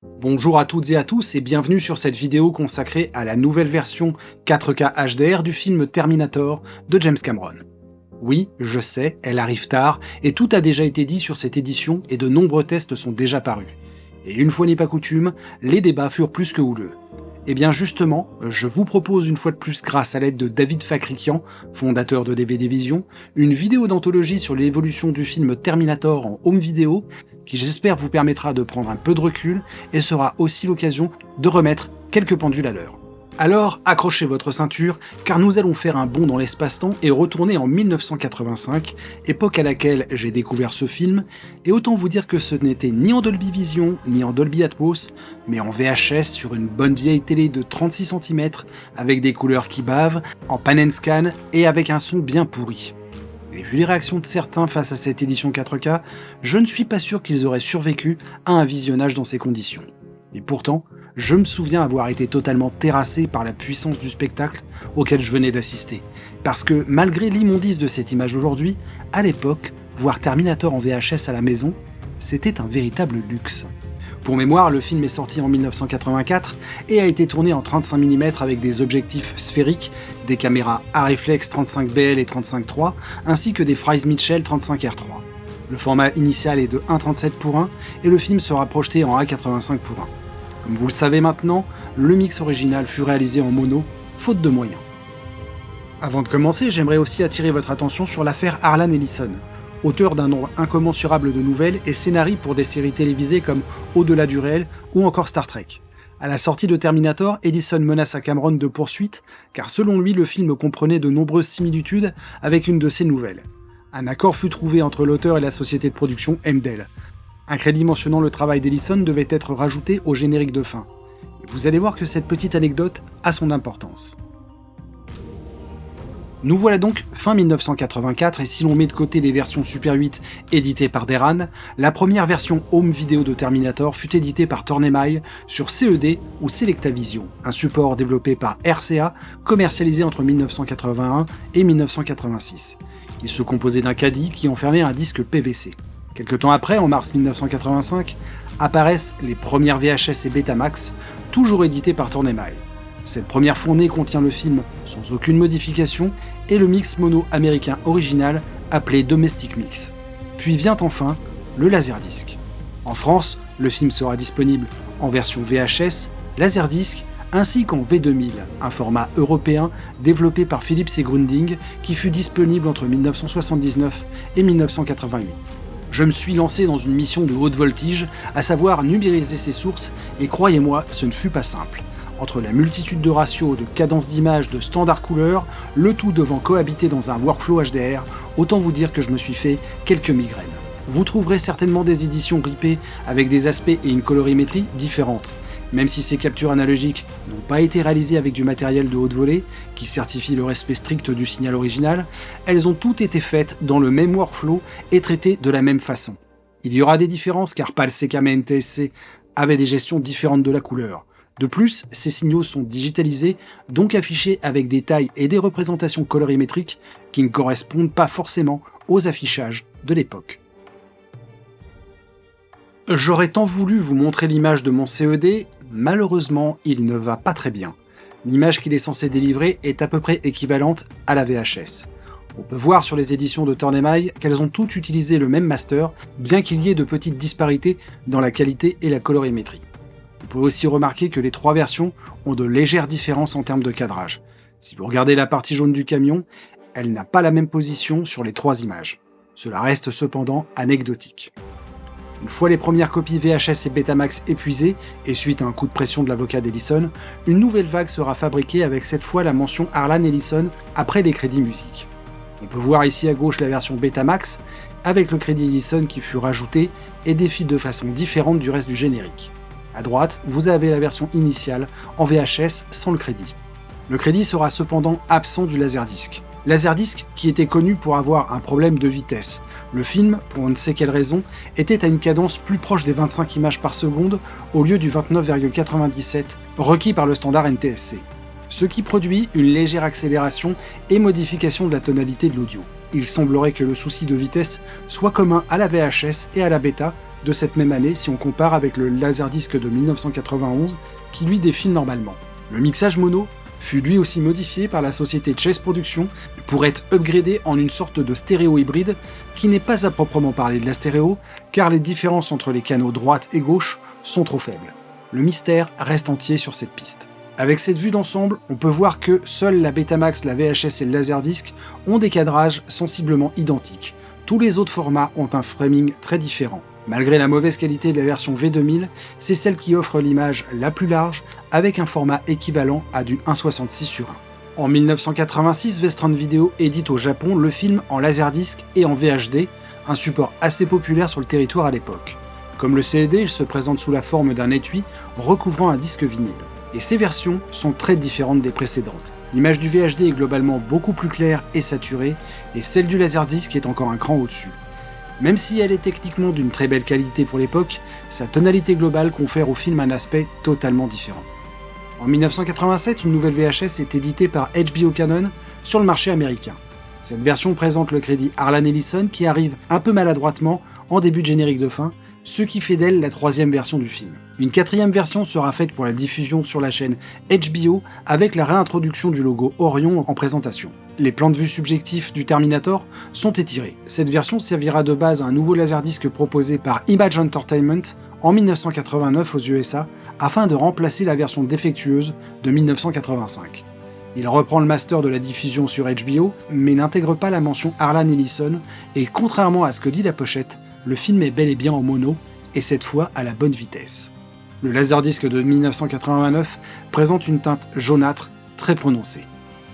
Bonjour à toutes et à tous et bienvenue sur cette vidéo consacrée à la nouvelle version 4K HDR du film Terminator de James Cameron. Oui, je sais, elle arrive tard et tout a déjà été dit sur cette édition et de nombreux tests sont déjà parus. Et une fois n'est pas coutume, les débats furent plus que houleux. Et bien justement, je vous propose une fois de plus grâce à l'aide de David Fakrikian, fondateur de DVD Vision, une vidéo d'anthologie sur l'évolution du film Terminator en home vidéo qui j'espère vous permettra de prendre un peu de recul et sera aussi l'occasion de remettre quelques pendules à l'heure. Alors accrochez votre ceinture car nous allons faire un bond dans l'espace-temps et retourner en 1985, époque à laquelle j'ai découvert ce film, et autant vous dire que ce n'était ni en Dolby Vision ni en Dolby Atmos, mais en VHS sur une bonne vieille télé de 36 cm avec des couleurs qui bavent, en pan and scan et avec un son bien pourri. Et vu les réactions de certains face à cette édition 4K, je ne suis pas sûr qu'ils auraient survécu à un visionnage dans ces conditions. Et pourtant, je me souviens avoir été totalement terrassé par la puissance du spectacle auquel je venais d'assister. Parce que malgré l'immondice de cette image aujourd'hui, à l'époque, voir Terminator en VHS à la maison, c'était un véritable luxe. Pour mémoire, le film est sorti en 1984 et a été tourné en 35 mm avec des objectifs sphériques, des caméras à réflexe 35BL et 35.3, ainsi que des Fry's Mitchell 35R3. Le format initial est de 1.37:1 et le film sera projeté en A85:1. Comme vous le savez maintenant, le mix original fut réalisé en mono, faute de moyens. Avant de commencer, j'aimerais aussi attirer votre attention sur l'affaire Harlan Ellison, auteur d'un nombre incommensurable de nouvelles et scénarii pour des séries télévisées comme Au-delà du réel ou encore Star Trek. À la sortie de Terminator, Ellison menaça Cameron de poursuite, car selon lui, le film comprenait de nombreuses similitudes avec une de ses nouvelles. Un accord fut trouvé entre l'auteur et la société de production Hemdel. Un crédit mentionnant le travail d'Ellison devait être rajouté au générique de fin. Vous allez voir que cette petite anecdote a son importance. Nous voilà donc fin 1984 et si l'on met de côté les versions Super 8 éditées par Deran, la première version home vidéo de Terminator fut éditée par Tornemai sur CED ou Selectavision, un support développé par RCA, commercialisé entre 1981 et 1986. Il se composait d'un caddie qui enfermait un disque PVC. Quelque temps après, en mars 1985, apparaissent les premières VHS et Betamax, toujours éditées par Tornemai. Cette première fournée contient le film sans aucune modification et le mix mono américain original appelé Domestic Mix. Puis vient enfin le Laserdisc. En France, le film sera disponible en version VHS, Laserdisc ainsi qu'en V2000, un format européen développé par Philips et Grundig qui fut disponible entre 1979 et 1988. Je me suis lancé dans une mission de haute voltige, à savoir numériser ses sources, et croyez-moi, ce ne fut pas simple. Entre la multitude de ratios, de cadences d'image, de standards couleurs, le tout devant cohabiter dans un workflow HDR, autant vous dire que je me suis fait quelques migraines. Vous trouverez certainement des éditions ripées avec des aspects et une colorimétrie différentes. Même si ces captures analogiques n'ont pas été réalisées avec du matériel de haute volée, qui certifie le respect strict du signal original, elles ont toutes été faites dans le même workflow et traitées de la même façon. Il y aura des différences car PAL, CKM et NTSC avaient des gestions différentes de la couleur. De plus, ces signaux sont digitalisés, donc affichés avec des tailles et des représentations colorimétriques qui ne correspondent pas forcément aux affichages de l'époque. J'aurais tant voulu vous montrer l'image de mon CED, malheureusement il ne va pas très bien. L'image qu'il est censé délivrer est à peu près équivalente à la VHS. On peut voir sur les éditions de Tornemai qu'elles ont toutes utilisé le même master, bien qu'il y ait de petites disparités dans la qualité et la colorimétrie. Vous pouvez aussi remarquer que les trois versions ont de légères différences en termes de cadrage. Si vous regardez la partie jaune du camion, elle n'a pas la même position sur les trois images. Cela reste cependant anecdotique. Une fois les premières copies VHS et Betamax épuisées, et suite à un coup de pression de l'avocat d'Ellison, une nouvelle vague sera fabriquée avec cette fois la mention Harlan Ellison après les crédits musique. On peut voir ici à gauche la version Betamax, avec le crédit Ellison qui fut rajouté et défile de façon différente du reste du générique. À droite, vous avez la version initiale en VHS sans le crédit. Le crédit sera cependant absent du Laserdisc. Laserdisc qui était connu pour avoir un problème de vitesse. Le film, pour on ne sait quelle raison, était à une cadence plus proche des 25 images par seconde au lieu du 29,97 requis par le standard NTSC. Ce qui produit une légère accélération et modification de la tonalité de l'audio. Il semblerait que le souci de vitesse soit commun à la VHS et à la bêta, de cette même année si on compare avec le Laserdisc de 1991 qui lui défile normalement. Le mixage mono fut lui aussi modifié par la société Chess Productions pour être upgradé en une sorte de stéréo hybride qui n'est pas à proprement parler de la stéréo car les différences entre les canaux droite et gauche sont trop faibles. Le mystère reste entier sur cette piste. Avec cette vue d'ensemble, on peut voir que seuls la Betamax, la VHS et le Laserdisc ont des cadrages sensiblement identiques. Tous les autres formats ont un framing très différent. Malgré la mauvaise qualité de la version V2000, c'est celle qui offre l'image la plus large avec un format équivalent à du 1,66:1. En 1986, Vestron Video édite au Japon le film en Laserdisc et en VHD, un support assez populaire sur le territoire à l'époque. Comme le CD, il se présente sous la forme d'un étui recouvrant un disque vinyle. Et ces versions sont très différentes des précédentes. L'image du VHD est globalement beaucoup plus claire et saturée, et celle du Laserdisc est encore un cran au-dessus. Même si elle est techniquement d'une très belle qualité pour l'époque, sa tonalité globale confère au film un aspect totalement différent. En 1987, une nouvelle VHS est éditée par HBO Canon sur le marché américain. Cette version présente le crédit Harlan Ellison qui arrive un peu maladroitement en début de générique de fin, ce qui fait d'elle la troisième version du film. Une quatrième version sera faite pour la diffusion sur la chaîne HBO avec la réintroduction du logo Orion en présentation. Les plans de vue subjectifs du Terminator sont étirés. Cette version servira de base à un nouveau laserdisc proposé par Image Entertainment en 1989 aux USA afin de remplacer la version défectueuse de 1985. Il reprend le master de la diffusion sur HBO, mais n'intègre pas la mention Harlan Ellison, et contrairement à ce que dit la pochette, le film est bel et bien en mono, et cette fois à la bonne vitesse. Le Laserdisc de 1989 présente une teinte jaunâtre très prononcée.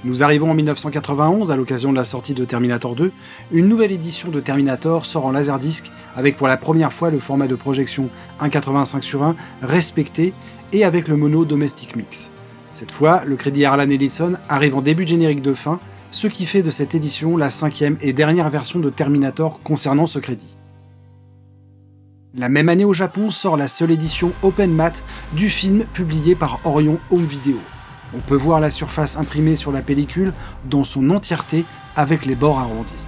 Nous arrivons en 1991, à l'occasion de la sortie de Terminator 2, une nouvelle édition de Terminator sort en Laserdisc avec pour la première fois le format de projection 1,85:1 respecté et avec le mono Domestic Mix. Cette fois, le crédit Harlan Ellison arrive en début de générique de fin, ce qui fait de cette édition la cinquième et dernière version de Terminator concernant ce crédit. La même année au Japon sort la seule édition Open Matte du film publié par Orion Home Video. On peut voir la surface imprimée sur la pellicule dans son entièreté avec les bords arrondis.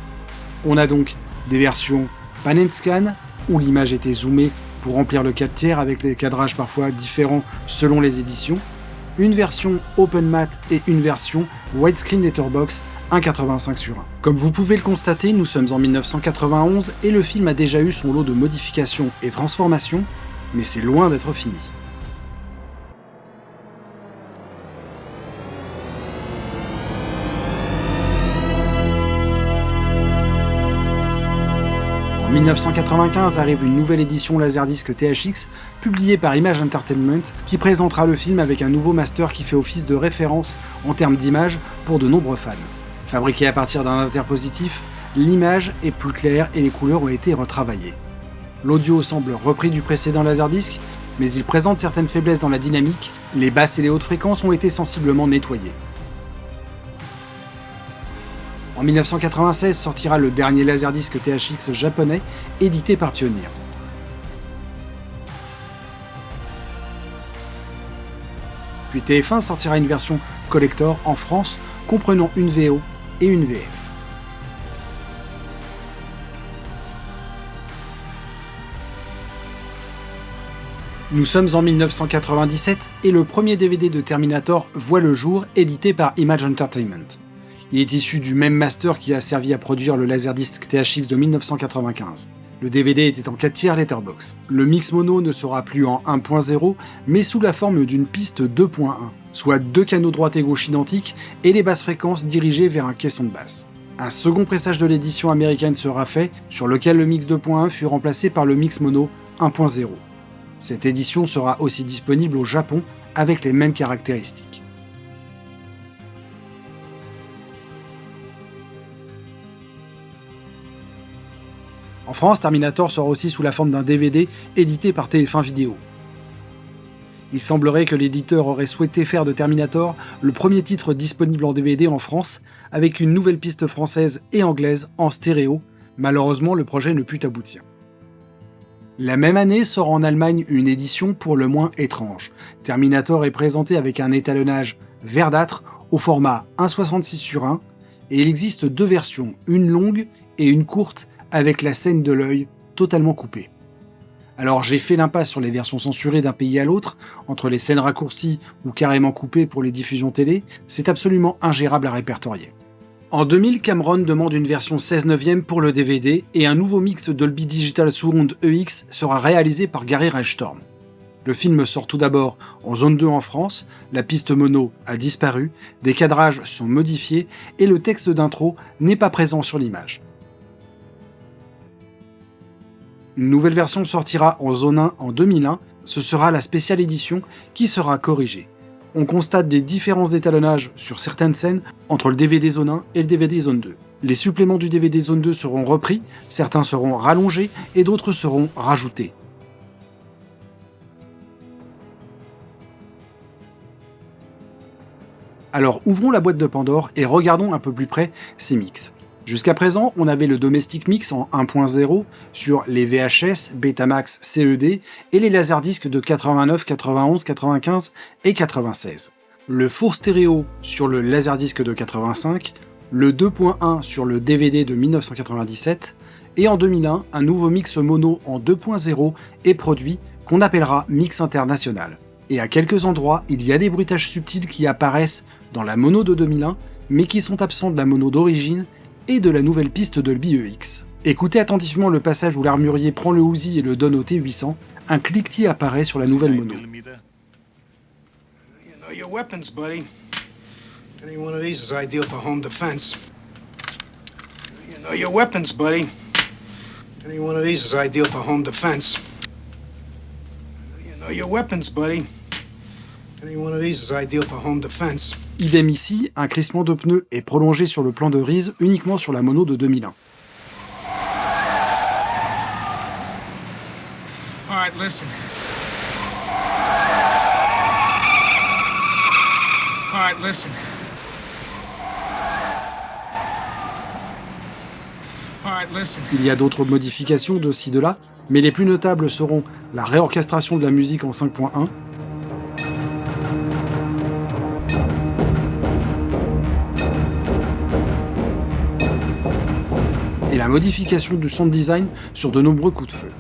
On a donc des versions pan and scan où l'image était zoomée pour remplir le 4/3 avec des cadrages parfois différents selon les éditions, une version Open Matte et une version widescreen letterbox 1,85:1. Comme vous pouvez le constater, nous sommes en 1991 et le film a déjà eu son lot de modifications et transformations, mais c'est loin d'être fini. En 1995 arrive une nouvelle édition Laserdisc THX publiée par Image Entertainment qui présentera le film avec un nouveau master qui fait office de référence en termes d'image pour de nombreux fans. Fabriqué à partir d'un interpositif, l'image est plus claire et les couleurs ont été retravaillées. L'audio semble repris du précédent Laserdisc, mais il présente certaines faiblesses dans la dynamique, les basses et les hautes fréquences ont été sensiblement nettoyées. En 1996 sortira le dernier Laserdisc THX japonais, édité par Pioneer. Puis TF1 sortira une version collector en France, comprenant une VO et une VF. Nous sommes en 1997 et le premier DVD de Terminator voit le jour, édité par Image Entertainment. Il est issu du même master qui a servi à produire le Laserdisc THX de 1995. Le DVD était en 4/3 letterbox. Le mix mono ne sera plus en 1.0, mais sous la forme d'une piste 2.1, soit deux canaux droite et gauche identiques et les basses fréquences dirigées vers un caisson de basse. Un second pressage de l'édition américaine sera fait, sur lequel le mix 2.1 fut remplacé par le mix mono 1.0. Cette édition sera aussi disponible au Japon avec les mêmes caractéristiques. En France, Terminator sort aussi sous la forme d'un DVD édité par TF1 Vidéo. Il semblerait que l'éditeur aurait souhaité faire de Terminator le premier titre disponible en DVD en France, avec une nouvelle piste française et anglaise en stéréo. Malheureusement, le projet ne put aboutir. La même année sort en Allemagne une édition pour le moins étrange. Terminator est présenté avec un étalonnage verdâtre au format 1,66:1, et il existe deux versions, une longue et une courte, avec la scène de l'œil totalement coupée. Alors j'ai fait l'impasse sur les versions censurées d'un pays à l'autre, entre les scènes raccourcies ou carrément coupées pour les diffusions télé, c'est absolument ingérable à répertorier. En 2000, Cameron demande une version 16/9 pour le DVD et un nouveau mix Dolby Digital Surround EX sera réalisé par Gary Reichstorm. Le film sort tout d'abord en zone 2 en France, la piste mono a disparu, des cadrages sont modifiés et le texte d'intro n'est pas présent sur l'image. Une nouvelle version sortira en zone 1 en 2001, ce sera la spéciale édition qui sera corrigée. On constate des différences d'étalonnage sur certaines scènes entre le DVD zone 1 et le DVD zone 2. Les suppléments du DVD zone 2 seront repris, certains seront rallongés et d'autres seront rajoutés. Alors ouvrons la boîte de Pandore et regardons un peu plus près ces mix. Jusqu'à présent, on avait le Domestic Mix en 1.0 sur les VHS, Betamax, CED et les laserdiscs de 89, 91, 95 et 96. Le four stéréo sur le laserdisc de 85, le 2.1 sur le DVD de 1997 et en 2001, un nouveau mix mono en 2.0 est produit qu'on appellera Mix International. Et à quelques endroits, il y a des bruitages subtils qui apparaissent dans la mono de 2001, mais qui sont absents de la mono d'origine et de la nouvelle piste Dolby EX. Écoutez attentivement le passage où l'armurier prend le Uzi et le donne au T800, un cliquetis apparaît sur la nouvelle mono. You know your weapons, buddy. Any one of these is ideal for home defense. You know your weapons, buddy. Any one of these is ideal for home defense. You know your weapons, buddy. Any one of these is ideal for home defense. Idem ici, un crissement de pneus est prolongé sur le plan de Reese uniquement sur la mono de 2001. All right, listen. All right, listen. All right, listen. Il y a d'autres modifications de ci de là, mais les plus notables seront la réorchestration de la musique en 5.1, et la modification du sound design sur de nombreux coups de feu.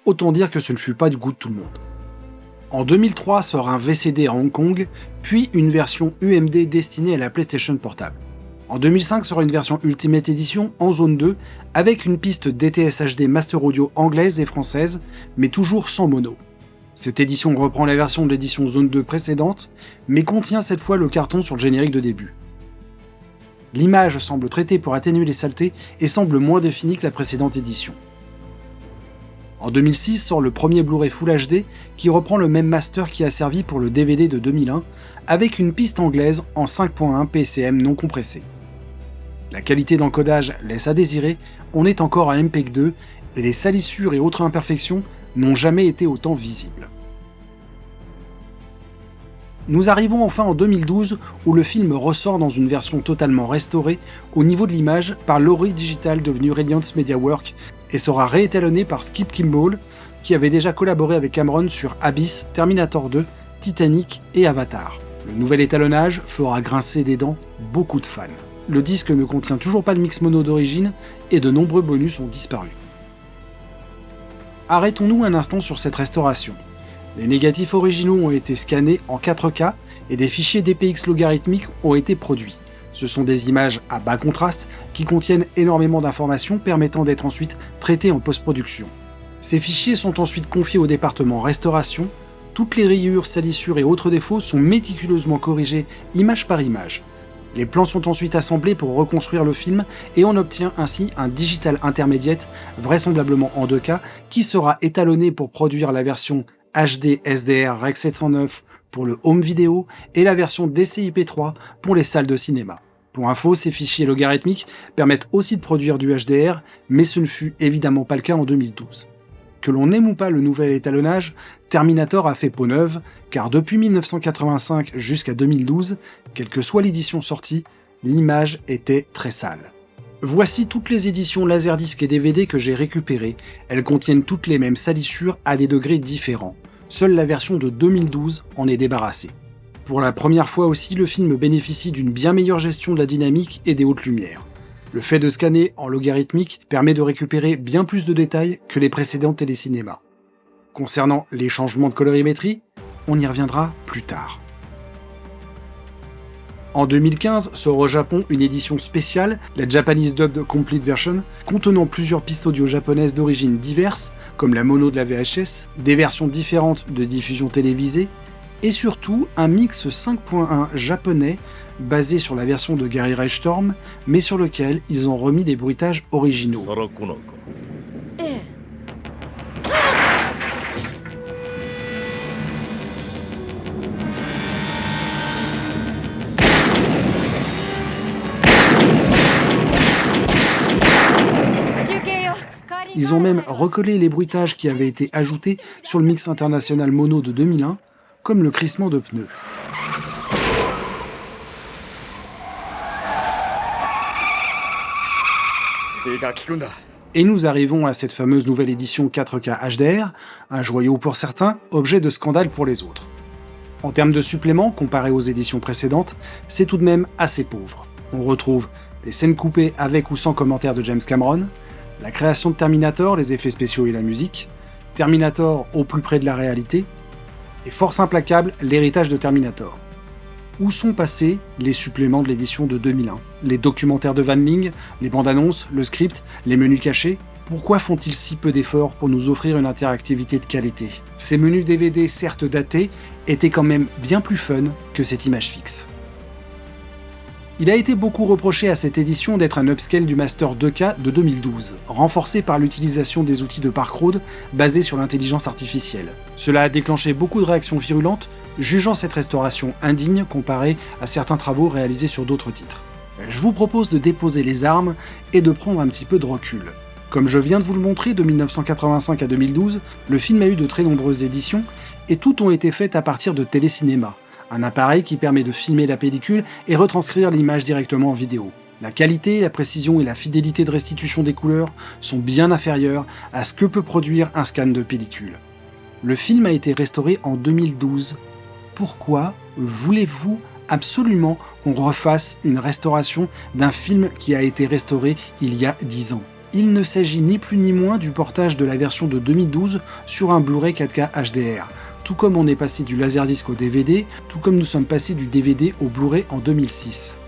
Autant dire que ce ne fut pas du goût de tout le monde. En 2003 sort un VCD à Hong Kong, puis une version UMD destinée à la PlayStation Portable. En 2005 sort une version Ultimate Edition en zone 2, avec une piste DTS HD Master Audio anglaise et française, mais toujours sans mono. Cette édition reprend la version de l'édition zone 2 précédente, mais contient cette fois le carton sur le générique de début. L'image semble traitée pour atténuer les saletés et semble moins définie que la précédente édition. En 2006 sort le premier Blu-ray Full HD qui reprend le même master qui a servi pour le DVD de 2001 avec une piste anglaise en 5.1 PCM non compressée. La qualité d'encodage laisse à désirer, on est encore à MPEG 2 et les salissures et autres imperfections n'ont jamais été autant visibles. Nous arrivons enfin en 2012 où le film ressort dans une version totalement restaurée au niveau de l'image par Lowry Digital devenu Reliance MediaWorks et sera réétalonné par Skip Kimball qui avait déjà collaboré avec Cameron sur Abyss, Terminator 2, Titanic et Avatar. Le nouvel étalonnage fera grincer des dents beaucoup de fans. Le disque ne contient toujours pas le mix mono d'origine et de nombreux bonus ont disparu. Arrêtons-nous un instant sur cette restauration. Les négatifs originaux ont été scannés en 4K et des fichiers DPX logarithmiques ont été produits. Ce sont des images à bas contraste qui contiennent énormément d'informations permettant d'être ensuite traitées en post-production. Ces fichiers sont ensuite confiés au département restauration. Toutes les rayures, salissures et autres défauts sont méticuleusement corrigés image par image. Les plans sont ensuite assemblés pour reconstruire le film et on obtient ainsi un digital intermediate, vraisemblablement en 2K, qui sera étalonné pour produire la version HD SDR Rec 709 pour le home vidéo et la version DCI-P3 pour les salles de cinéma. Pour info, ces fichiers logarithmiques permettent aussi de produire du HDR, mais ce ne fut évidemment pas le cas en 2012. Que l'on aime ou pas le nouvel étalonnage, Terminator a fait peau neuve, car depuis 1985 jusqu'à 2012, quelle que soit l'édition sortie, l'image était très sale. Voici toutes les éditions Laserdisc et DVD que j'ai récupérées, elles contiennent toutes les mêmes salissures à des degrés différents. Seule la version de 2012 en est débarrassée. Pour la première fois aussi, le film bénéficie d'une bien meilleure gestion de la dynamique et des hautes lumières. Le fait de scanner en logarithmique permet de récupérer bien plus de détails que les précédents télécinémas. Concernant les changements de colorimétrie, on y reviendra plus tard. En 2015 sort au Japon une édition spéciale, la Japanese Dubbed Complete Version, contenant plusieurs pistes audio japonaises d'origine diverses, comme la mono de la VHS, des versions différentes de diffusion télévisée, et surtout un mix 5.1 japonais basé sur la version de Gary Ray Storm, mais sur lequel ils ont remis les bruitages originaux. Ils ont même recollé les bruitages qui avaient été ajoutés sur le mix international mono de 2001, comme le crissement de pneus. Et nous arrivons à cette fameuse nouvelle édition 4K HDR, un joyau pour certains, objet de scandale pour les autres. En termes de suppléments, comparé aux éditions précédentes, c'est tout de même assez pauvre. On retrouve les scènes coupées avec ou sans commentaires de James Cameron, la création de Terminator, les effets spéciaux et la musique, Terminator au plus près de la réalité, et force implacable, l'héritage de Terminator. Où sont passés les suppléments de l'édition de 2001 ? Les documentaires de Van Ling, les bandes annonces, le script, les menus cachés ? Pourquoi font-ils si peu d'efforts pour nous offrir une interactivité de qualité ? Ces menus DVD certes datés étaient quand même bien plus fun que cette image fixe. Il a été beaucoup reproché à cette édition d'être un upscale du Master 2K de 2012, renforcé par l'utilisation des outils de Park-Road basés sur l'intelligence artificielle. Cela a déclenché beaucoup de réactions virulentes, jugeant cette restauration indigne comparée à certains travaux réalisés sur d'autres titres. Je vous propose de déposer les armes et de prendre un petit peu de recul. Comme je viens de vous le montrer, de 1985 à 2012, le film a eu de très nombreuses éditions, et toutes ont été faites à partir de télécinéma, un appareil qui permet de filmer la pellicule et retranscrire l'image directement en vidéo. La qualité, la précision et la fidélité de restitution des couleurs sont bien inférieures à ce que peut produire un scan de pellicule. Le film a été restauré en 2012. Pourquoi voulez-vous absolument qu'on refasse une restauration d'un film qui a été restauré il y a 10 ans ? Il ne s'agit ni plus ni moins du portage de la version de 2012 sur un Blu-ray 4K HDR. Tout comme on est passé du Laserdisc au DVD, tout comme nous sommes passés du DVD au Blu-ray en 2006.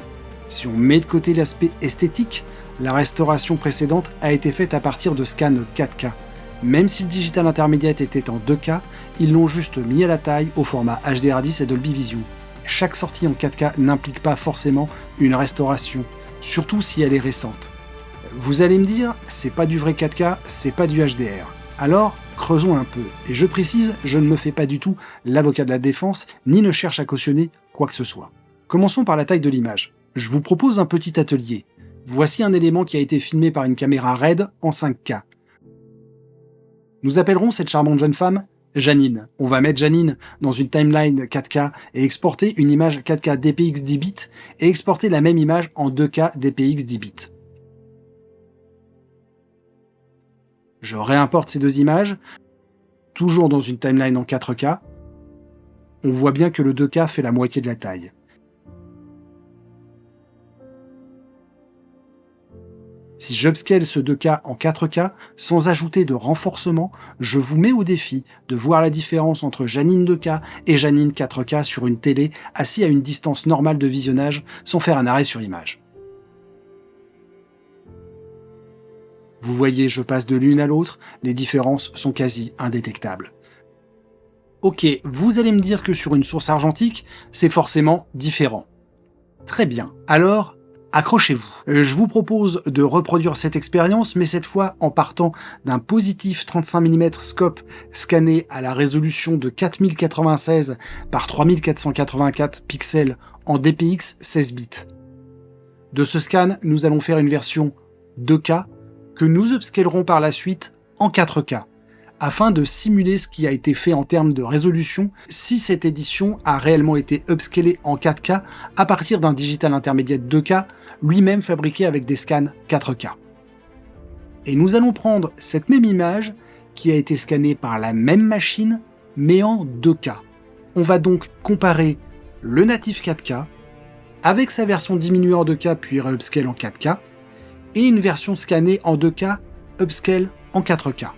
Si on met de côté l'aspect esthétique, la restauration précédente a été faite à partir de scans 4K. Même si le digital intermediate était en 2K, ils l'ont juste mis à la taille au format HDR10 et Dolby Vision. Chaque sortie en 4K n'implique pas forcément une restauration, surtout si elle est récente. Vous allez me dire, c'est pas du vrai 4K, c'est pas du HDR. Alors, creusons un peu. Et je précise, je ne me fais pas du tout l'avocat de la défense, ni ne cherche à cautionner quoi que ce soit. Commençons par la taille de l'image. Je vous propose un petit atelier. Voici un élément qui a été filmé par une caméra RED en 5K. Nous appellerons cette charmante jeune femme Janine. On va mettre Janine dans une timeline 4K et exporter une image 4K DPX 10 bits et exporter la même image en 2K DPX 10 bits. Je réimporte ces deux images, toujours dans une timeline en 4K. On voit bien que le 2K fait la moitié de la taille. Si j'upscale ce 2K en 4K, sans ajouter de renforcement, je vous mets au défi de voir la différence entre Janine 2K et Janine 4K sur une télé assis à une distance normale de visionnage sans faire un arrêt sur image. Vous voyez, je passe de l'une à l'autre, les différences sont quasi indétectables. Ok, vous allez me dire que sur une source argentique, c'est forcément différent. Très bien, alors accrochez-vous. Je vous propose de reproduire cette expérience, mais cette fois en partant d'un positif 35 mm scope scanné à la résolution de 4096 par 3484 pixels en DPX 16 bits. De ce scan, nous allons faire une version 2K que nous upscalerons par la suite en 4K, afin de simuler ce qui a été fait en termes de résolution si cette édition a réellement été upscalée en 4K à partir d'un digital intermédiate 2K, lui-même fabriqué avec des scans 4K. Et nous allons prendre cette même image qui a été scannée par la même machine, mais en 2K. On va donc comparer le natif 4K avec sa version diminuée en 2K puis upscale en 4K, et une version scannée en 2K upscale en 4K.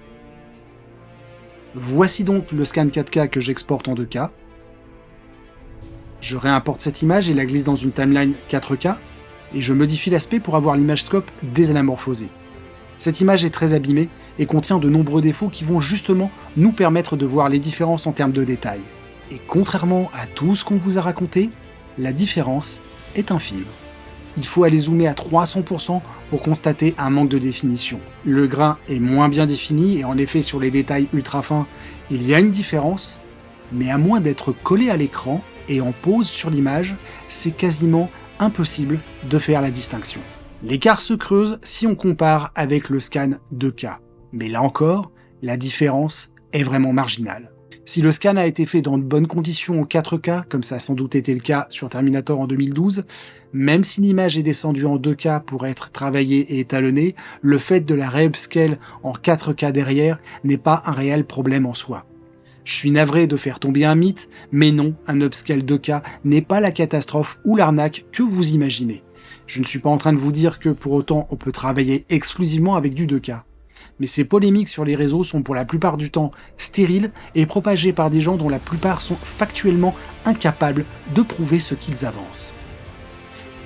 Voici donc le scan 4K que j'exporte en 2K. Je réimporte cette image et la glisse dans une timeline 4K, et je modifie l'aspect pour avoir l'image scope désanamorphosée. Cette image est très abîmée et contient de nombreux défauts qui vont justement nous permettre de voir les différences en termes de détails. Et contrairement à tout ce qu'on vous a raconté, la différence est infime. Il faut aller zoomer à 300% pour constater un manque de définition. Le grain est moins bien défini et en effet sur les détails ultra fins, il y a une différence, mais à moins d'être collé à l'écran et en pause sur l'image, c'est quasiment impossible de faire la distinction. L'écart se creuse si on compare avec le scan 2K, mais là encore, la différence est vraiment marginale. Si le scan a été fait dans de bonnes conditions en 4K, comme ça a sans doute été le cas sur Terminator en 2012, même si l'image est descendue en 2K pour être travaillée et étalonnée, le fait de la re-upscale en 4K derrière n'est pas un réel problème en soi. Je suis navré de faire tomber un mythe, mais non, un upscale 2K n'est pas la catastrophe ou l'arnaque que vous imaginez. Je ne suis pas en train de vous dire que pour autant on peut travailler exclusivement avec du 2K. Mais ces polémiques sur les réseaux sont pour la plupart du temps stériles et propagées par des gens dont la plupart sont factuellement incapables de prouver ce qu'ils avancent.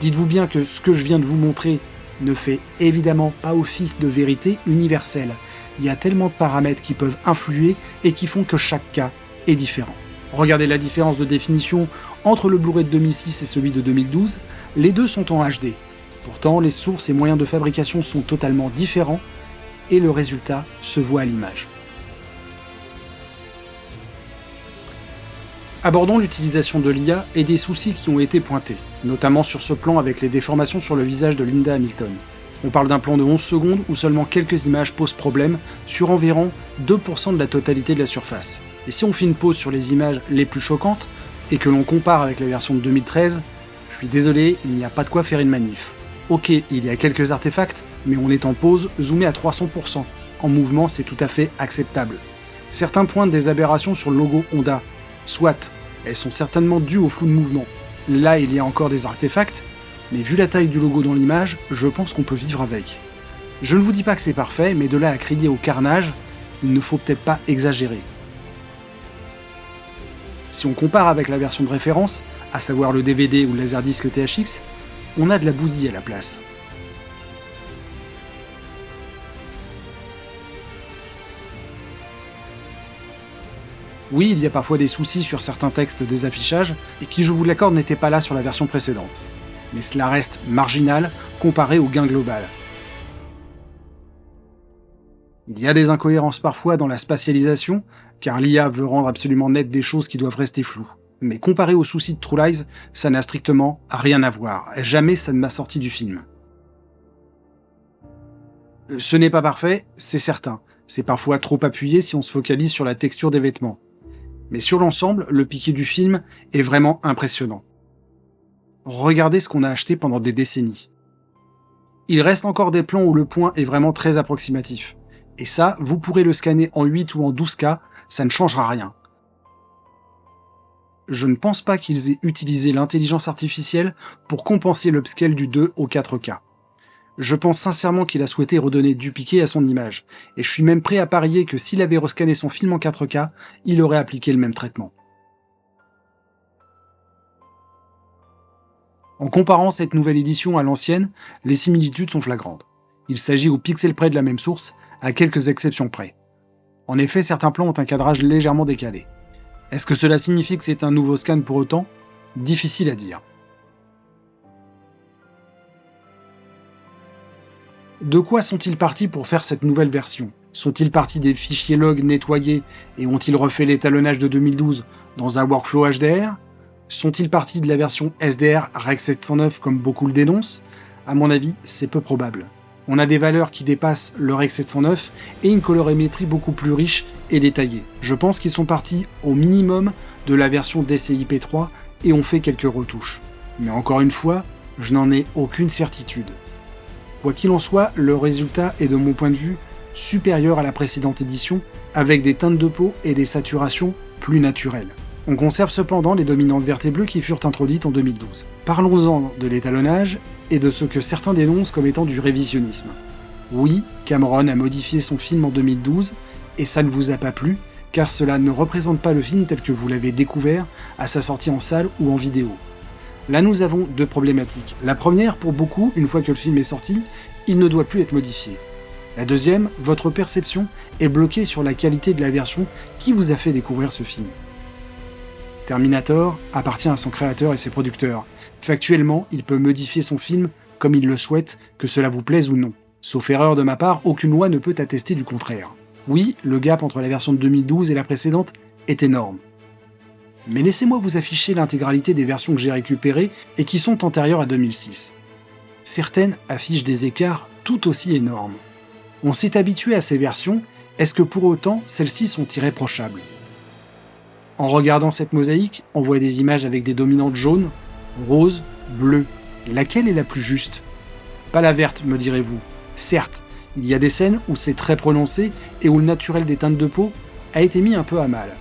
Dites-vous bien que ce que je viens de vous montrer ne fait évidemment pas office de vérité universelle. Il y a tellement de paramètres qui peuvent influer et qui font que chaque cas est différent. Regardez la différence de définition entre le Blu-ray de 2006 et celui de 2012, les deux sont en HD. Pourtant, les sources et moyens de fabrication sont totalement différents, et le résultat se voit à l'image. Abordons l'utilisation de l'IA et des soucis qui ont été pointés, notamment sur ce plan avec les déformations sur le visage de Linda Hamilton. On parle d'un plan de 11 secondes où seulement quelques images posent problème sur environ 2% de la totalité de la surface. Et si on fait une pause sur les images les plus choquantes, et que l'on compare avec la version de 2013, je suis désolé, il n'y a pas de quoi faire une manif. Ok, il y a quelques artefacts, mais on est en pause, zoomé à 300%. En mouvement, c'est tout à fait acceptable. Certains pointent des aberrations sur le logo Honda. Soit, elles sont certainement dues au flou de mouvement. Là, il y a encore des artefacts, mais vu la taille du logo dans l'image, je pense qu'on peut vivre avec. Je ne vous dis pas que c'est parfait, mais de là à crier au carnage, il ne faut peut-être pas exagérer. Si on compare avec la version de référence, à savoir le DVD ou le Laserdisc THX, on a de la bouillie à la place. Oui, il y a parfois des soucis sur certains textes des affichages, et qui, je vous l'accorde, n'étaient pas là sur la version précédente. Mais cela reste marginal comparé au gain global. Il y a des incohérences parfois dans la spatialisation, car l'IA veut rendre absolument net des choses qui doivent rester floues. Mais comparé aux soucis de True Lies, ça n'a strictement rien à voir. Jamais ça ne m'a sorti du film. Ce n'est pas parfait, c'est certain. C'est parfois trop appuyé si on se focalise sur la texture des vêtements. Mais sur l'ensemble, le piqué du film est vraiment impressionnant. Regardez ce qu'on a acheté pendant des décennies. Il reste encore des plans où le point est vraiment très approximatif. Et ça, vous pourrez le scanner en 8 ou en 12K, ça ne changera rien. Je ne pense pas qu'ils aient utilisé l'intelligence artificielle pour compenser l'upscale du 2 au 4K. Je pense sincèrement qu'il a souhaité redonner du piqué à son image, et je suis même prêt à parier que s'il avait rescanné son film en 4K, il aurait appliqué le même traitement. En comparant cette nouvelle édition à l'ancienne, les similitudes sont flagrantes. Il s'agit au pixel près de la même source, à quelques exceptions près. En effet, certains plans ont un cadrage légèrement décalé. Est-ce que cela signifie que c'est un nouveau scan pour autant ? Difficile à dire. De quoi sont-ils partis pour faire cette nouvelle version? Sont-ils partis des fichiers log nettoyés et ont-ils refait l'étalonnage de 2012 dans un workflow HDR? Sont-ils partis de la version SDR Rec 709 comme beaucoup le dénoncent? À mon avis, c'est peu probable. On a des valeurs qui dépassent le Rec 709 et une colorimétrie beaucoup plus riche et détaillée. Je pense qu'ils sont partis au minimum de la version DCI-P3 et ont fait quelques retouches. Mais encore une fois, je n'en ai aucune certitude. Quoi qu'il en soit, le résultat est de mon point de vue supérieur à la précédente édition, avec des teintes de peau et des saturations plus naturelles. On conserve cependant les dominantes vertes et bleues qui furent introduites en 2012. Parlons-en de l'étalonnage et de ce que certains dénoncent comme étant du révisionnisme. Oui, Cameron a modifié son film en 2012, et ça ne vous a pas plu, car cela ne représente pas le film tel que vous l'avez découvert à sa sortie en salle ou en vidéo. Là nous avons deux problématiques. La première, pour beaucoup, une fois que le film est sorti, il ne doit plus être modifié. La deuxième, votre perception est bloquée sur la qualité de la version qui vous a fait découvrir ce film. Terminator appartient à son créateur et ses producteurs. Factuellement, il peut modifier son film comme il le souhaite, que cela vous plaise ou non. Sauf erreur de ma part, aucune loi ne peut attester du contraire. Oui, le gap entre la version de 2012 et la précédente est énorme. Mais laissez-moi vous afficher l'intégralité des versions que j'ai récupérées et qui sont antérieures à 2006. Certaines affichent des écarts tout aussi énormes. On s'est habitué à ces versions, est-ce que pour autant celles-ci sont irréprochables? En regardant cette mosaïque, on voit des images avec des dominantes jaunes, roses, bleues. Laquelle est la plus juste? Pas la verte, me direz-vous. Certes, il y a des scènes où c'est très prononcé et où le naturel des teintes de peau a été mis un peu à mal.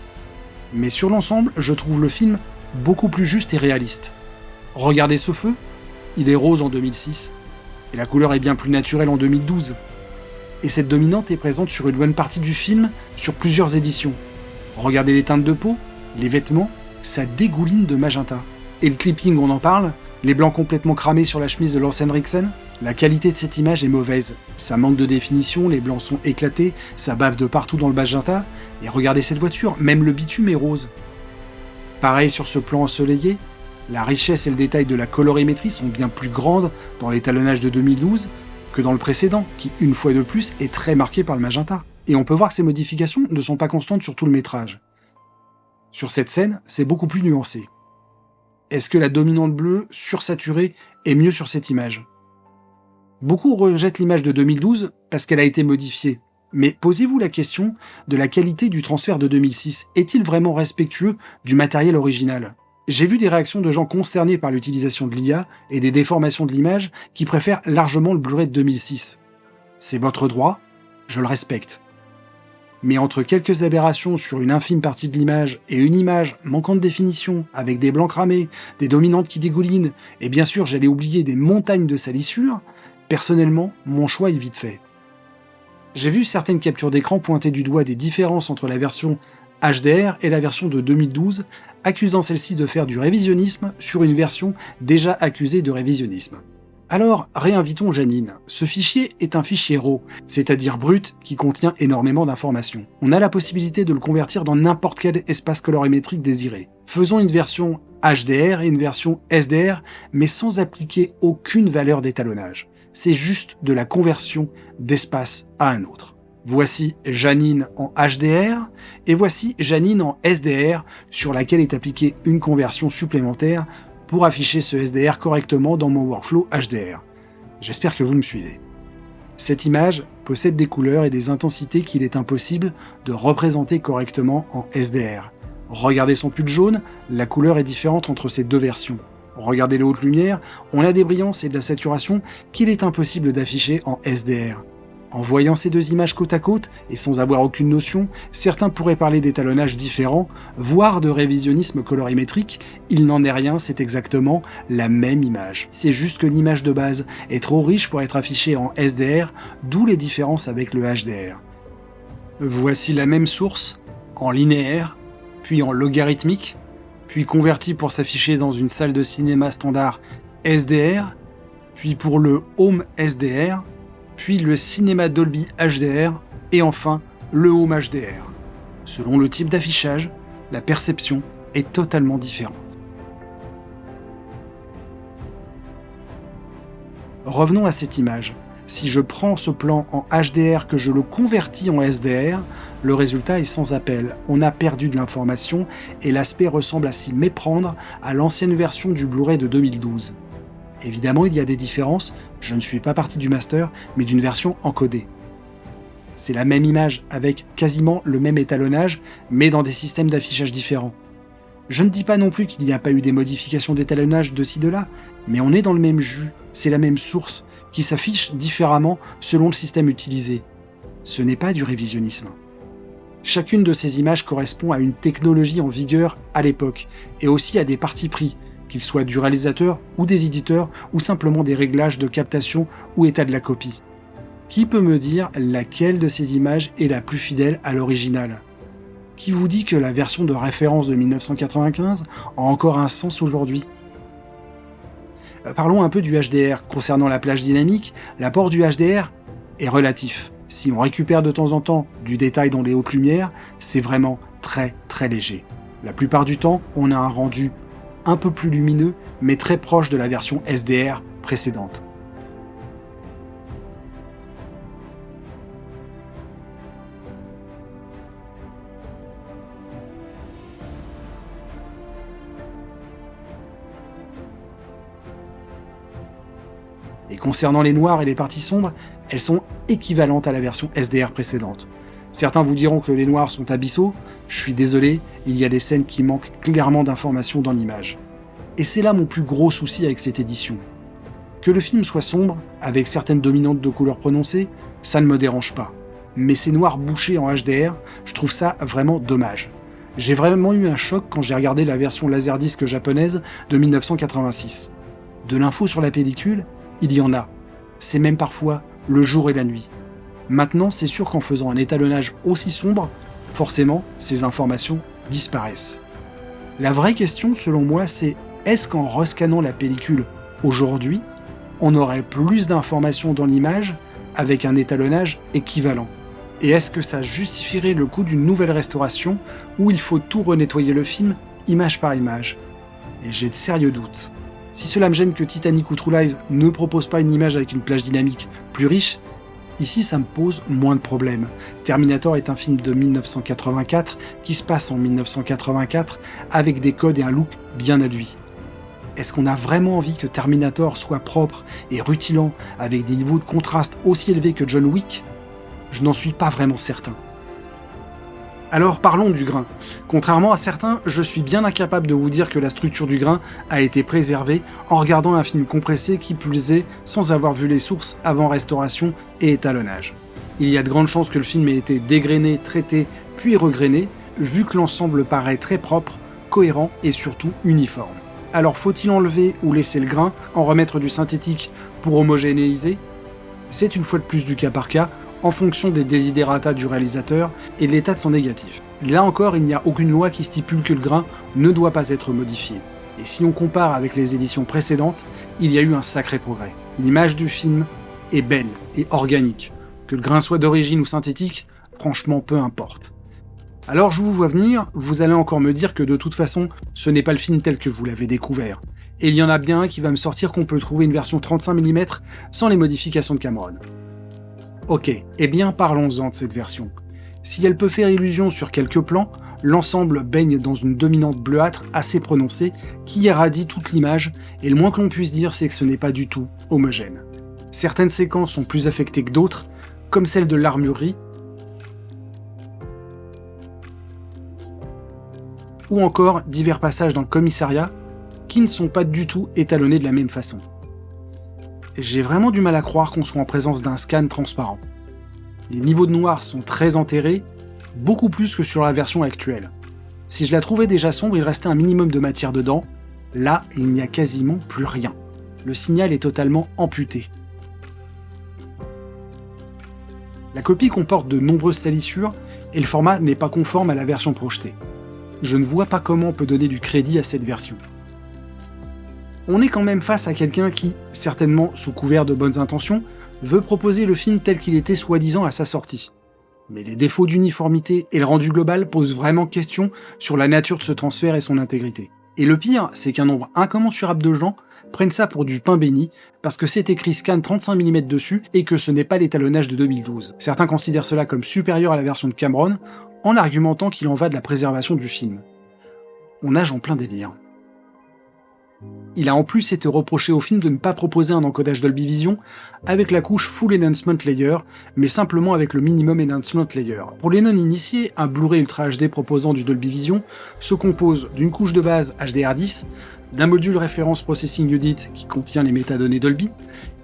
Mais sur l'ensemble, je trouve le film beaucoup plus juste et réaliste. Regardez ce feu, il est rose en 2006, et la couleur est bien plus naturelle en 2012. Et cette dominante est présente sur une bonne partie du film, sur plusieurs éditions. Regardez les teintes de peau, les vêtements, ça dégouline de magenta. Et le clipping, on en parle? Les blancs complètement cramés sur la chemise de Lance Henriksen? La qualité de cette image est mauvaise. Ça manque de définition, les blancs sont éclatés, ça bave de partout dans le magenta. Et regardez cette voiture, même le bitume est rose. Pareil sur ce plan ensoleillé, la richesse et le détail de la colorimétrie sont bien plus grandes dans l'étalonnage de 2012 que dans le précédent, qui, une fois de plus, est très marqué par le magenta. Et on peut voir que ces modifications ne sont pas constantes sur tout le métrage. Sur cette scène, c'est beaucoup plus nuancé. Est-ce que la dominante bleue, sursaturée, est mieux sur cette image? Beaucoup rejettent l'image de 2012 parce qu'elle a été modifiée. Mais posez-vous la question de la qualité du transfert de 2006. Est-il vraiment respectueux du matériel original? J'ai vu des réactions de gens consternés par l'utilisation de l'IA et des déformations de l'image qui préfèrent largement le Blu-ray de 2006. C'est votre droit, je le respecte. Mais entre quelques aberrations sur une infime partie de l'image et une image manquant de définition, avec des blancs cramés, des dominantes qui dégoulinent, et bien sûr j'allais oublier des montagnes de salissures, personnellement, mon choix est vite fait. J'ai vu certaines captures d'écran pointer du doigt des différences entre la version HDR et la version de 2012, accusant celle-ci de faire du révisionnisme sur une version déjà accusée de révisionnisme. Alors, réinvitons Janine. Ce fichier est un fichier RAW, c'est-à-dire brut, qui contient énormément d'informations. On a la possibilité de le convertir dans n'importe quel espace colorimétrique désiré. Faisons une version HDR et une version SDR, mais sans appliquer aucune valeur d'étalonnage. C'est juste de la conversion d'espace à un autre. Voici Janine en HDR, et voici Janine en SDR, sur laquelle est appliquée une conversion supplémentaire pour afficher ce SDR correctement dans mon workflow HDR. J'espère que vous me suivez. Cette image possède des couleurs et des intensités qu'il est impossible de représenter correctement en SDR. Regardez son pull jaune, la couleur est différente entre ces deux versions. Regardez les hautes lumières, on a des brillances et de la saturation qu'il est impossible d'afficher en SDR. En voyant ces deux images côte à côte, et sans avoir aucune notion, certains pourraient parler d'étalonnage différent, voire de révisionnisme colorimétrique. Il n'en est rien, c'est exactement la même image. C'est juste que l'image de base est trop riche pour être affichée en SDR, d'où les différences avec le HDR. Voici la même source, en linéaire, puis en logarithmique, puis convertie pour s'afficher dans une salle de cinéma standard SDR, puis pour le Home SDR, puis le cinéma Dolby HDR, et enfin le Home HDR. Selon le type d'affichage, la perception est totalement différente. Revenons à cette image. Si je prends ce plan en HDR, que je le convertis en SDR, le résultat est sans appel. On a perdu de l'information et l'aspect ressemble à s'y méprendre à l'ancienne version du Blu-ray de 2012. Évidemment, il y a des différences, je ne suis pas partie du master, mais d'une version encodée. C'est la même image avec quasiment le même étalonnage, mais dans des systèmes d'affichage différents. Je ne dis pas non plus qu'il n'y a pas eu des modifications d'étalonnage de ci de là, mais on est dans le même jus, c'est la même source, qui s'affiche différemment selon le système utilisé. Ce n'est pas du révisionnisme. Chacune de ces images correspond à une technologie en vigueur à l'époque, et aussi à des partis pris, qu'ils soient du réalisateur ou des éditeurs, ou simplement des réglages de captation ou état de la copie. Qui peut me dire laquelle de ces images est la plus fidèle à l'original ? Qui vous dit que la version de référence de 1995 a encore un sens aujourd'hui ? Parlons un peu du HDR. Concernant la plage dynamique, l'apport du HDR est relatif. Si on récupère de temps en temps du détail dans les hautes lumières, c'est vraiment très léger. La plupart du temps, on a un rendu un peu plus lumineux, mais très proche de la version SDR précédente. Et concernant les noirs et les parties sombres, elles sont équivalentes à la version SDR précédente. Certains vous diront que les noirs sont abyssaux, je suis désolé, il y a des scènes qui manquent clairement d'informations dans l'image. Et c'est là mon plus gros souci avec cette édition. Que le film soit sombre, avec certaines dominantes de couleurs prononcées, ça ne me dérange pas. Mais ces noirs bouchés en HDR, je trouve ça vraiment dommage. J'ai vraiment eu un choc quand j'ai regardé la version laserdisc japonaise de 1986. De l'info sur la pellicule, il y en a. C'est même parfois le jour et la nuit. Maintenant, c'est sûr qu'en faisant un étalonnage aussi sombre, forcément, ces informations disparaissent. La vraie question, selon moi, c'est est-ce qu'en rescannant la pellicule aujourd'hui, on aurait plus d'informations dans l'image avec un étalonnage équivalent ? Et est-ce que ça justifierait le coût d'une nouvelle restauration où il faut tout renettoyer le film, image par image ? Et j'ai de sérieux doutes. Si cela me gêne que Titanic ou True Lies ne propose pas une image avec une plage dynamique plus riche, ici ça me pose moins de problèmes. Terminator est un film de 1984 qui se passe en 1984 avec des codes et un look bien à lui. Est-ce qu'on a vraiment envie que Terminator soit propre et rutilant avec des niveaux de contraste aussi élevés que John Wick ? Je n'en suis pas vraiment certain. Alors parlons du grain. Contrairement à certains, je suis bien incapable de vous dire que la structure du grain a été préservée en regardant un film compressé qui plus est sans avoir vu les sources avant restauration et étalonnage. Il y a de grandes chances que le film ait été dégrainé, traité, puis regrainé, vu que l'ensemble paraît très propre, cohérent et surtout uniforme. Alors faut-il enlever ou laisser le grain, en remettre du synthétique pour homogénéiser ? C'est une fois de plus du cas par cas, en fonction des desiderata du réalisateur et de l'état de son négatif. Là encore, il n'y a aucune loi qui stipule que le grain ne doit pas être modifié. Et si on compare avec les éditions précédentes, il y a eu un sacré progrès. L'image du film est belle et organique. Que le grain soit d'origine ou synthétique, franchement peu importe. Alors je vous vois venir, vous allez encore me dire que de toute façon, ce n'est pas le film tel que vous l'avez découvert. Et il y en a bien un qui va me sortir qu'on peut trouver une version 35 mm sans les modifications de Cameron. Ok, eh bien parlons-en de cette version. Si elle peut faire illusion sur quelques plans, l'ensemble baigne dans une dominante bleuâtre assez prononcée qui irradie toute l'image, et le moins que l'on puisse dire c'est que ce n'est pas du tout homogène. Certaines séquences sont plus affectées que d'autres, comme celle de l'armurerie, ou encore divers passages dans le commissariat qui ne sont pas du tout étalonnés de la même façon. J'ai vraiment du mal à croire qu'on soit en présence d'un scan transparent. Les niveaux de noir sont très enterrés, beaucoup plus que sur la version actuelle. Si je la trouvais déjà sombre, il restait un minimum de matière dedans. Là, il n'y a quasiment plus rien. Le signal est totalement amputé. La copie comporte de nombreuses salissures et le format n'est pas conforme à la version projetée. Je ne vois pas comment on peut donner du crédit à cette version. On est quand même face à quelqu'un qui, certainement sous couvert de bonnes intentions, veut proposer le film tel qu'il était soi-disant à sa sortie. Mais les défauts d'uniformité et le rendu global posent vraiment question sur la nature de ce transfert et son intégrité. Et le pire, c'est qu'un nombre incommensurable de gens prennent ça pour du pain béni, parce que c'est écrit scan 35 mm dessus, et que ce n'est pas l'étalonnage de 2012. Certains considèrent cela comme supérieur à la version de Cameron, en argumentant qu'il en va de la préservation du film. On nage en plein délire. Il a en plus été reproché au film de ne pas proposer un encodage Dolby Vision avec la couche Full Enhancement Layer, mais simplement avec le Minimum Enhancement Layer. Pour les non-initiés, un Blu-ray Ultra HD proposant du Dolby Vision se compose d'une couche de base HDR10, d'un module référence Processing Unit qui contient les métadonnées Dolby,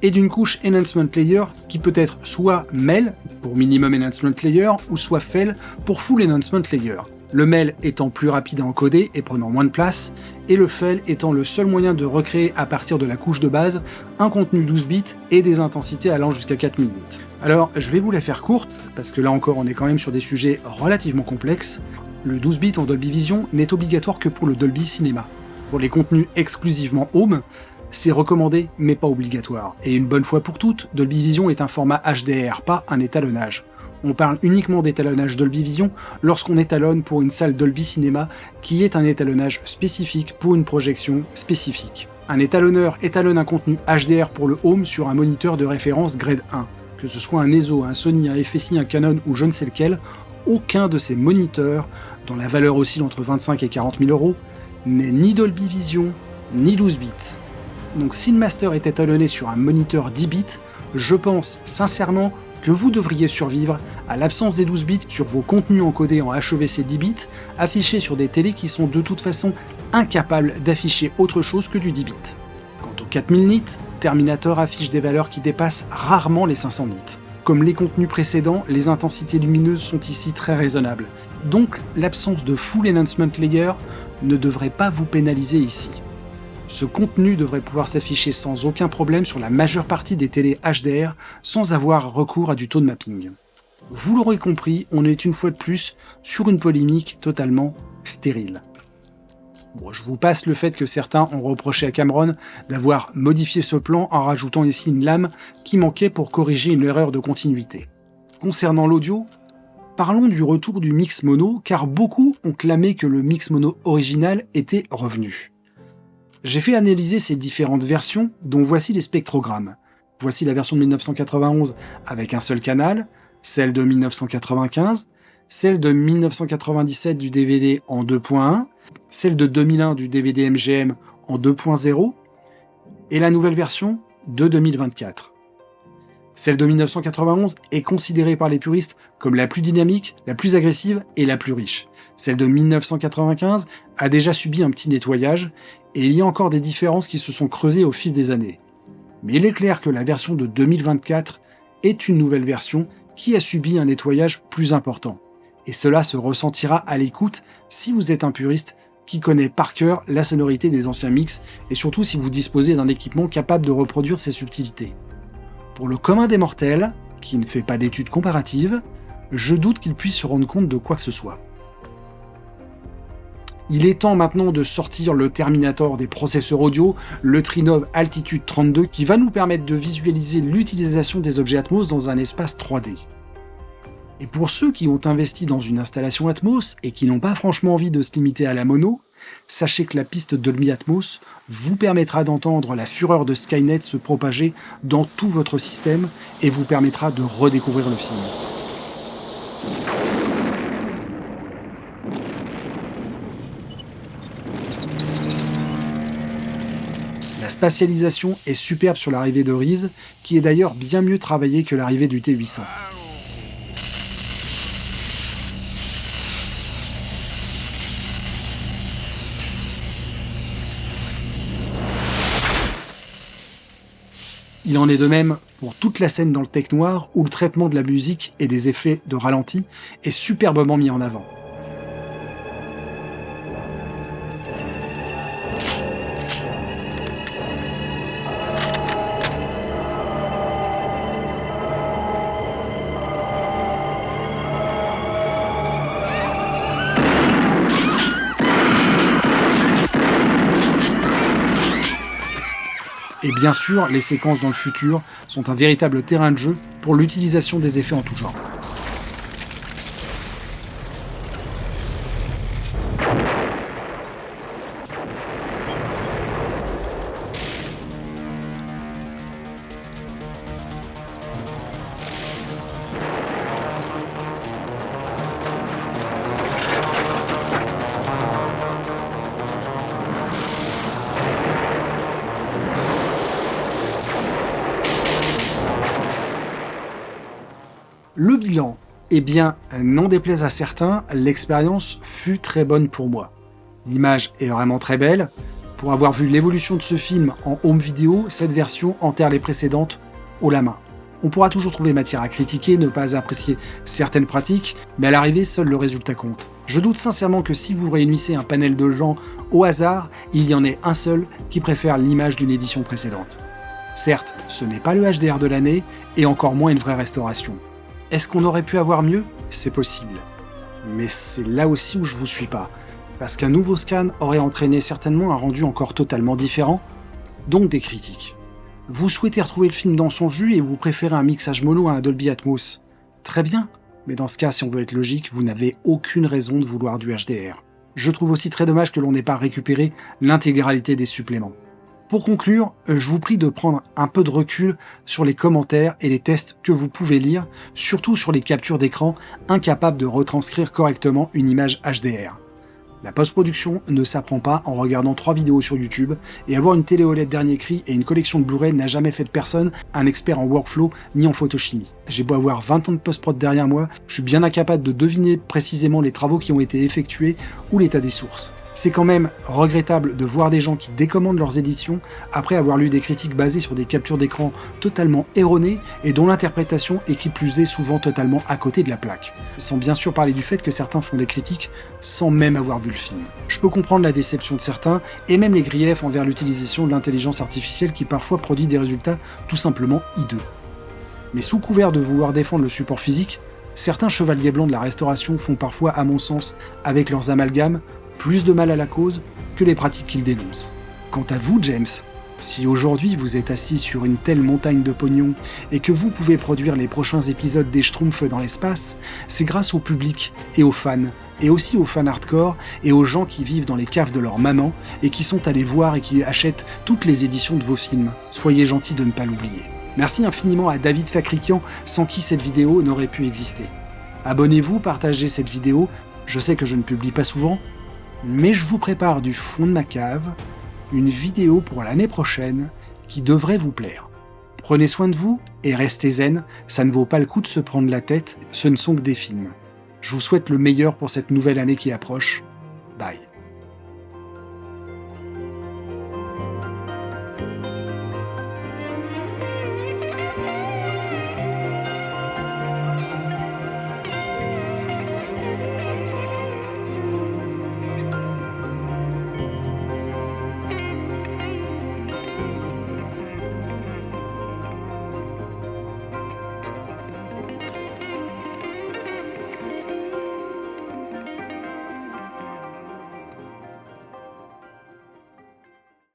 et d'une couche Enhancement Layer qui peut être soit MEL pour Minimum Enhancement Layer ou soit FEL pour Full Enhancement Layer. Le MEL étant plus rapide à encoder et prenant moins de place, et le FEL étant le seul moyen de recréer à partir de la couche de base un contenu 12 bits et des intensités allant jusqu'à 4 minutes. Alors je vais vous la faire courte, parce que là encore on est quand même sur des sujets relativement complexes. Le 12 bits en Dolby Vision n'est obligatoire que pour le Dolby Cinema. Pour les contenus exclusivement Home, c'est recommandé mais pas obligatoire. Et une bonne fois pour toutes, Dolby Vision est un format HDR, pas un étalonnage. On parle uniquement d'étalonnage Dolby Vision lorsqu'on étalonne pour une salle Dolby Cinema qui est un étalonnage spécifique pour une projection spécifique. Un étalonneur étalonne un contenu HDR pour le Home sur un moniteur de référence grade 1. Que ce soit un ESO, un Sony, un FSI, un Canon ou je ne sais lequel, aucun de ces moniteurs, dont la valeur oscille entre 25 et 40 000 euros, n'est ni Dolby Vision, ni 12 bits. Donc si le master est étalonné sur un moniteur 10 bits, je pense sincèrement que vous devriez survivre à l'absence des 12 bits sur vos contenus encodés en HEVC 10 bits, affichés sur des télés qui sont de toute façon incapables d'afficher autre chose que du 10 bits. Quant aux 4000 nits, Terminator affiche des valeurs qui dépassent rarement les 500 nits. Comme les contenus précédents, les intensités lumineuses sont ici très raisonnables, donc l'absence de Full Enhancement Layer ne devrait pas vous pénaliser ici. Ce contenu devrait pouvoir s'afficher sans aucun problème sur la majeure partie des télés HDR sans avoir recours à du tone mapping. Vous l'aurez compris, on est une fois de plus sur une polémique totalement stérile. Bon, je vous passe le fait que certains ont reproché à Cameron d'avoir modifié ce plan en rajoutant ici une lame qui manquait pour corriger une erreur de continuité. Concernant l'audio, parlons du retour du mix mono, car beaucoup ont clamé que le mix mono original était revenu. J'ai fait analyser ces différentes versions, dont voici les spectrogrammes. Voici la version de 1991 avec un seul canal, celle de 1995, celle de 1997 du DVD en 2.1, celle de 2001 du DVD MGM en 2.0, et la nouvelle version de 2024. Celle de 1991 est considérée par les puristes comme la plus dynamique, la plus agressive et la plus riche. Celle de 1995 a déjà subi un petit nettoyage, et il y a encore des différences qui se sont creusées au fil des années. Mais il est clair que la version de 2024 est une nouvelle version qui a subi un nettoyage plus important. Et cela se ressentira à l'écoute si vous êtes un puriste qui connaît par cœur la sonorité des anciens mix, et surtout si vous disposez d'un équipement capable de reproduire ces subtilités. Pour le commun des mortels, qui ne fait pas d'études comparatives, je doute qu'il puisse se rendre compte de quoi que ce soit. Il est temps maintenant de sortir le Terminator des processeurs audio, le Trinov Altitude 32, qui va nous permettre de visualiser l'utilisation des objets Atmos dans un espace 3D. Et pour ceux qui ont investi dans une installation Atmos et qui n'ont pas franchement envie de se limiter à la mono, sachez que la piste Dolby Atmos vous permettra d'entendre la fureur de Skynet se propager dans tout votre système et vous permettra de redécouvrir le film. La spatialisation est superbe sur l'arrivée de Reese, qui est d'ailleurs bien mieux travaillée que l'arrivée du T800. Il en est de même pour toute la scène dans le tech noir où le traitement de la musique et des effets de ralenti est superbement mis en avant. Et bien sûr, les séquences dans le futur sont un véritable terrain de jeu pour l'utilisation des effets en tout genre. Le bilan, eh bien, n'en déplaise à certains, l'expérience fut très bonne pour moi. L'image est vraiment très belle. Pour avoir vu l'évolution de ce film en home vidéo, cette version enterre les précédentes haut la main. On pourra toujours trouver matière à critiquer, ne pas apprécier certaines pratiques, mais à l'arrivée, seul le résultat compte. Je doute sincèrement que si vous réunissez un panel de gens au hasard, il y en ait un seul qui préfère l'image d'une édition précédente. Certes, ce n'est pas le HDR de l'année, et encore moins une vraie restauration. Est-ce qu'on aurait pu avoir mieux ? C'est possible. Mais c'est là aussi où je vous suis pas. Parce qu'un nouveau scan aurait entraîné certainement un rendu encore totalement différent, donc des critiques. Vous souhaitez retrouver le film dans son jus et vous préférez un mixage mono à un Dolby Atmos. Très bien, mais dans ce cas, si on veut être logique, vous n'avez aucune raison de vouloir du HDR. Je trouve aussi très dommage que l'on n'ait pas récupéré l'intégralité des suppléments. Pour conclure, je vous prie de prendre un peu de recul sur les commentaires et les tests que vous pouvez lire, surtout sur les captures d'écran incapables de retranscrire correctement une image HDR. La post-production ne s'apprend pas en regardant 3 vidéos sur YouTube, et avoir une télé OLED dernier cri et une collection de Blu-ray n'a jamais fait de personne un expert en workflow ni en photochimie. J'ai beau avoir 20 ans de post-prod derrière moi, je suis bien incapable de deviner précisément les travaux qui ont été effectués ou l'état des sources. C'est quand même regrettable de voir des gens qui décommandent leurs éditions après avoir lu des critiques basées sur des captures d'écran totalement erronées et dont l'interprétation est qui plus est souvent totalement à côté de la plaque. Sans bien sûr parler du fait que certains font des critiques sans même avoir vu le film. Je peux comprendre la déception de certains et même les griefs envers l'utilisation de l'intelligence artificielle qui parfois produit des résultats tout simplement hideux. Mais sous couvert de vouloir défendre le support physique, certains chevaliers blancs de la restauration font parfois, à mon sens, avec leurs amalgames, plus de mal à la cause que les pratiques qu'ils dénoncent. Quant à vous, James, si aujourd'hui vous êtes assis sur une telle montagne de pognon et que vous pouvez produire les prochains épisodes des Schtroumpfs dans l'espace, c'est grâce au public et aux fans, et aussi aux fans hardcore et aux gens qui vivent dans les caves de leur maman et qui sont allés voir et qui achètent toutes les éditions de vos films. Soyez gentils de ne pas l'oublier. Merci infiniment à David Fakrikian, sans qui cette vidéo n'aurait pu exister. Abonnez-vous, partagez cette vidéo, je sais que je ne publie pas souvent, mais je vous prépare du fond de ma cave une vidéo pour l'année prochaine qui devrait vous plaire. Prenez soin de vous et restez zen, ça ne vaut pas le coup de se prendre la tête, ce ne sont que des films. Je vous souhaite le meilleur pour cette nouvelle année qui approche. Bye.